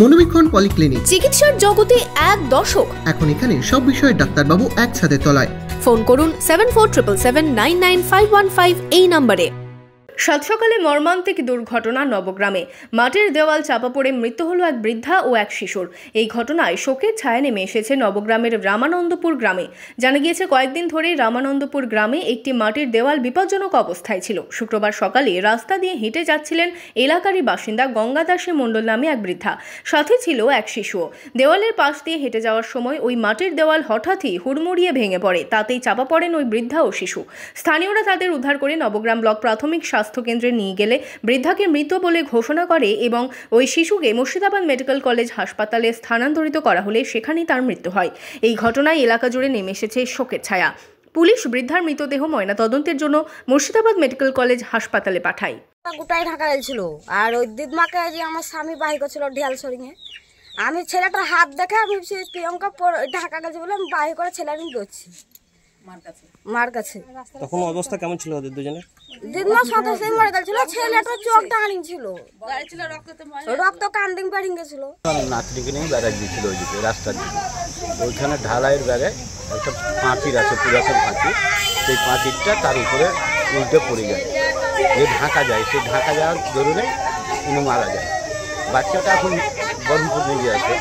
মনোবীক্ষণ polyclinic, চিকিৎসার জগতে এক দশক। এখন এখানে সব বিষয়ে ডাক্তারবাবু একসাথে তলায়। ফোন করুন 7477799515 এই নম্বরে। সাত সকালে মর্মান্তিক দুর্ঘটনা নবগ্রামে। মাটির দেওয়াল চাপা পড়ে মৃত্যু হলো এক বৃদ্ধা ও এক শিশুর। এই ঘটনায় শোকের ছায়া নেমে এসেছে নবগ্রামের রামানন্দপুর গ্রামে। জানা গিয়েছে, কয়েকদিন ধরে রামানন্দপুর গ্রামে একটি মাটির দেওয়াল বিপজ্জনক অবস্থায় ছিল। শুক্রবার সকালে রাস্তা দিয়ে হেঁটে যাচ্ছিলেন এলাকারই বাসিন্দা গঙ্গাদাসী মণ্ডল নামে এক বৃদ্ধা, সাথে ছিল এক শিশুও। দেওয়ালের পাশ দিয়ে হেঁটে যাওয়ার সময় ওই মাটির দেওয়াল হঠাৎই হুড়মুড়িয়ে ভেঙে পড়ে, তাতেই চাপা পড়েন ওই বৃদ্ধা ও শিশু। স্থানীয়রা তাদের উদ্ধার করে নবগ্রাম ব্লক প্রাথমিক স্বাস্থ্য কেন্দ্রে নিয়ে গেলে বৃদ্ধাকে মৃত বলে ঘোষণা করে এবং ওই শিশুকে মুর্শিদাবাদ মেডিকেল কলেজ হাসপাতালে স্থানান্তরিত করা হলে সেখানেই তার মৃত্যু হয়। এই ঘটনায় এলাকা জুড়ে নেমে এসেছে শোকের ছায়া। পুলিশ বৃদ্ধার মৃতদেহ ময়নাতদন্তের জন্য মুর্শিদাবাদ মেডিকেল কলেজ হাসপাতালে পাঠায়। গোটাই ঢাকা গেছিল আর ওই দিদমাকে যে আমার স্বামী বাহি করছিল ঢেল সরিয়ে, আমি ছেলেটার হাত দেখে আমি প্রিয়ঙ্কা ঢাকা গেছে বলে আমি বাহি করে ছেলে আমি দৌড়ছি মার কাছে। তখন অবস্থা কেমন ছিল ওদের দুজনের? দিদমা সাথে সেই মরে গেছিল, ছেলেটার চোখটা হারিং ছিল, রক্ত কান্ডিং পাড়িং গেছিল। নাতনিকে নিয়ে বেড়াই দিয়েছিল ওইদিকে রাস্তার দিকে, ওইখানে ঢালাইয়ের ব্যাগে একটা পাঁচির আছে, পুরাতন পাঁচির, সেই পাঁচিরটা তার উপরে উল্টে পড়ে যায়, যে ঢাকা যায়, সেই ঢাকা যাওয়ার দরুনে উনি মারা যায়। বাচ্চাটা এখন বহরমপুর নিয়ে আছে।